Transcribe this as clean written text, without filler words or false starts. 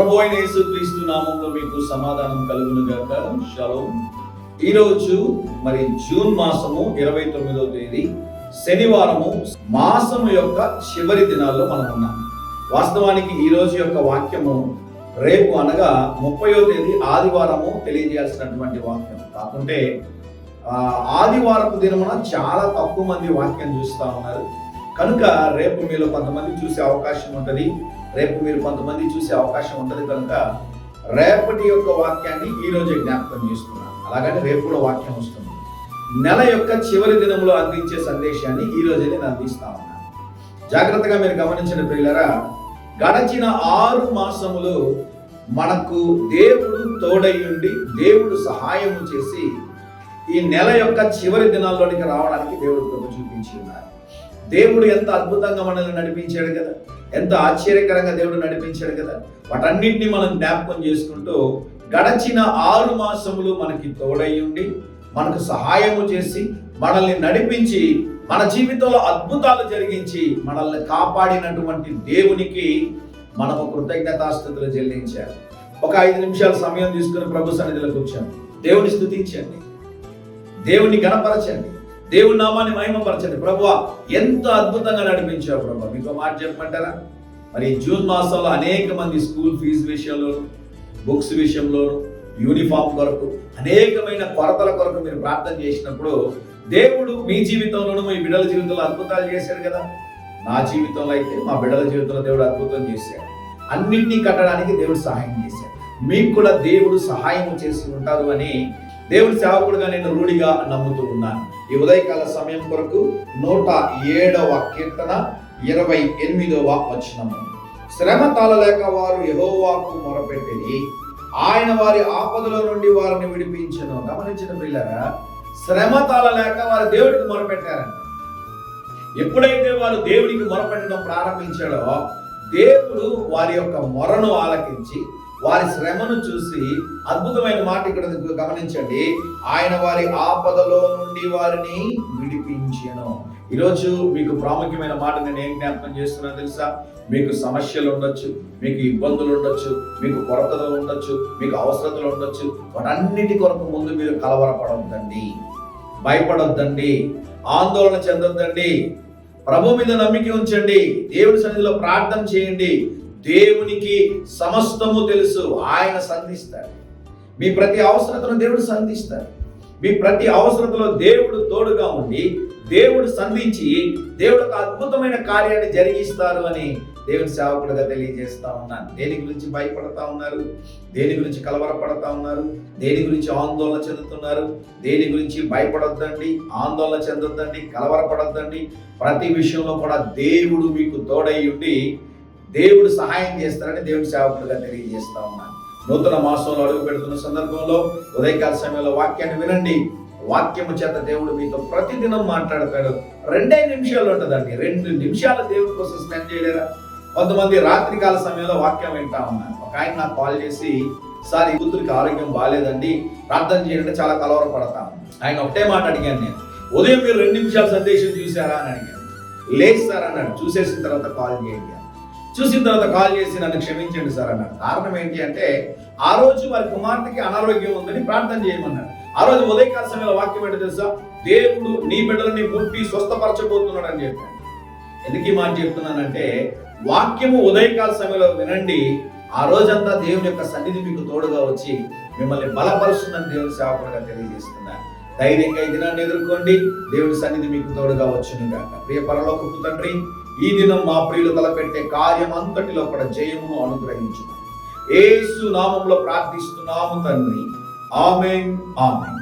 ప్రభు అయిన యేసుక్రీస్తు నామంలో మీకు సమాధానం కలుగును గాక. షలోమ్. ఈరోజు మరి జూన్ మాసము 29వ తేదీ శనివారము, మాసము యొక్క చివరి దినాల్లో మనం ఉన్నాం. వాస్తవానికి ఈ రోజు యొక్క వాక్యము రేపు అనగా 30వ తేదీ ఆదివారము తెలియజేయాల్సినటువంటి వాక్యం కాకుంటే ఆదివారపు దినమున చాలా తక్కువ మంది వాక్యం చూస్తూ ఉన్నారు. కనుక రేపు మీలో కొంతమంది చూసే అవకాశం ఉంటుంది, కనుక రేపటి యొక్క వాక్యాన్ని ఈ రోజే జ్ఞాపకం చేస్తున్నాను. అలాగని రేపు కూడా వాక్యం వస్తుంది. నెల యొక్క చివరి దినములో అందించే సందేశాన్ని ఈ రోజే నేను అందిస్తా ఉన్నాను. జాగ్రత్తగా మీరు గమనించిన ప్రియులారా, గడచిన 6 మాసములు మనకు దేవుడు తోడై ఉండి దేవుడు సహాయము చేసి ఈ నెల యొక్క చివరి దినాల్లోనికి రావడానికి దేవుడు కృప చూపించి ఉన్నారు. దేవుడు ఎంత అద్భుతంగా మనల్ని నడిపించాడు కదా, ఎంత ఆశ్చర్యకరంగా దేవుడు నడిపించాడు కదా. వాటన్నింటినీ మనం జ్ఞాపకం చేసుకుంటూ గడచిన 6 మాసములు మనకి తోడై ఉండి మనకు సహాయము చేసి మనల్ని నడిపించి మన జీవితంలో అద్భుతాలు జరిగించి మనల్ని కాపాడినటువంటి దేవునికి మనము కృతజ్ఞతాస్తుతులు చెల్లించాలి. ఒక 5 నిమిషాల సమయం తీసుకుని ప్రభు సన్నిధిలో కూర్చోండి. దేవుని స్తుతించండి, దేవుని గణపరచండి, దేవుని నామాన్ని మహిమపరచండి. ప్రభువా, ఎంత అద్భుతంగా నడిపించావు ప్రభు. మీకు మాట చెప్పమంటారా? మరి జూన్ మాసంలో అనేక మంది స్కూల్ ఫీజు విషయంలో, బుక్స్ విషయంలో, యూనిఫామ్ కొరకు, అనేకమైన కొరతల కొరకు మీరు ప్రార్థన చేసినప్పుడు దేవుడు మీ జీవితంలోనూ మీ బిడ్డల జీవితంలో అద్భుతాలు చేశాడు కదా. నా జీవితంలో అయితే మా బిడ్డల జీవితంలో దేవుడు అద్భుతం చేశాడు. అన్నింటినీ కట్టడానికి దేవుడు సహాయం చేశాడు. మీకు కూడా దేవుడు సహాయం చేసి ఉంటారు అని దేవుడి సేవకుడుగా నేను రూఢిగా నమ్ముతూ ఉన్నాను. ఈ ఉదయకాల సమయం కొరకు 107వ కీర్తన 28వ వచనము. శ్రమ తాళలేక వారు యెహోవాకు మొరపెట్టిరి, ఆయన వారి ఆపదలో నుండి వారిని విడిపించెను. గమనించిన పిల్లరా, శ్రమ తాళలేక వారు దేవుడికి మొరపెట్టారంట. ఎప్పుడైతే వారు దేవుడికి మొరపెట్టడం ప్రారంభించాడో దేవుడు వారి యొక్క మొరను ఆలకించి వారి శ్రమను చూసి అద్భుతమైన మాట ఇక్కడ గమనించండి, ఆయన వారి ఆపదలో నుండి వారిని విడిపించెను. ఈరోజు మీకు ప్రాముఖ్యమైన మాట నేను ఏం జ్ఞాపకం చేస్తున్నా తెలుసా? మీకు సమస్యలు ఉండొచ్చు, మీకు ఇబ్బందులు ఉండొచ్చు, మీకు కొరతలు ఉండొచ్చు, మీకు అవసరతలు ఉండొచ్చు. వాటన్నిటి కొరకు ముందు మీరు కలవరపడొద్దండి, భయపడొద్దండి, ఆందోళన చెందొద్దండి. ప్రభు మీద నమ్మిక ఉంచండి, దేవుడి సన్నిధిలో ప్రార్థన చేయండి. దేవునికి సమస్తము తెలుసు, ఆయన సంధిస్తాడు. మీ ప్రతి అవసరతను దేవుడు సంధిస్తాడు. మీ ప్రతి అవసరతలో దేవుడు తోడుగా ఉండి దేవుడు సంధించి దేవుడు ఒక అద్భుతమైన కార్యాన్ని జరిగిస్తారు అని దేవుని సేవకుడుగా తెలియజేస్తా ఉన్నాను. దేని గురించి భయపడతా ఉన్నారు? దేని గురించి కలవరపడతా ఉన్నారు? దేని గురించి ఆందోళన చెందుతున్నారు? దేని గురించి భయపడొద్దండి, ఆందోళన చెందొద్దండి, కలవరపడొద్దండి. ప్రతి విషయంలో కూడా దేవుడు మీకు తోడై ఉండి దేవుడు సహాయం చేస్తారని దేవుని సేవకుడుగా తెలియజేస్తా ఉన్నాను. నూతన మాసంలో అడుగు పెడుతున్న సందర్భంలో ఉదయకాల సమయంలో వాక్యాన్ని వినండి. వాక్యము చేత దేవుడు మీతో ప్రతిదినం మాట్లాడతాడు. 2 నిమిషాలు ఉంటుందండి. 2 నిమిషాలు దేవుడి కోసం స్పెండ్ చేయలేరా? కొంతమంది రాత్రికాల సమయంలో వాక్యం వింటా ఉన్నారు. ఒక ఆయన నాకు కాల్ చేసి, సార్ ఈ కూతురికి ఆరోగ్యం బాగాలేదండి, ప్రార్థన చేయాలంటే చాలా కలవరపడతాను. ఆయన ఒకటే మాట అడిగాను నేను, ఉదయం మీరు 2 నిమిషాల సందేశం చూసారా అని అడిగాను. లేదు సార్ అన్నాడు. చూసేసిన తర్వాత కాల్ చేయండి. చూసిన తర్వాత కాల్ చేసి నన్ను క్షమించండి సార్ అన్నాడు. కారణం ఏంటి అంటే ఆ రోజు వారి కుమార్తెకి అనారోగ్యం ఉందని ప్రార్థన చేయమన్నాడు. ఆ రోజు ఉదయకాల సమయంలో వాక్యం ఏంటో తెలుసా? దేవుడు నీ బిడ్డలని ముట్టి స్వస్థపరచబోతున్నాడు అని చెప్పాడు. ఎందుకు ఈ మాట చెప్తున్నానంటే, వాక్యము ఉదయకాల సమయంలో వినండి. ఆ రోజంతా దేవుని యొక్క సన్నిధి మీకు తోడుగా వచ్చి మిమ్మల్ని బలపరుస్తుందని దేవుని సేవకుడుగా తెలియజేస్తున్నాను. ధైర్యంగా ఈ దినాన్ని ఎదుర్కోండి. దేవుని సన్నిధి మీకు తోడుగా వచ్చును గాక. ప్రియ పరలోకపు తండ్రి, ఈ దినం మా ప్రియులు తలపెట్టే కార్యం అంతటిలో కూడా జయమును అనుగ్రహించు. యేసు నామములో ప్రార్థిస్తున్నాము తండ్రి. ఆమేన్, ఆమేన్.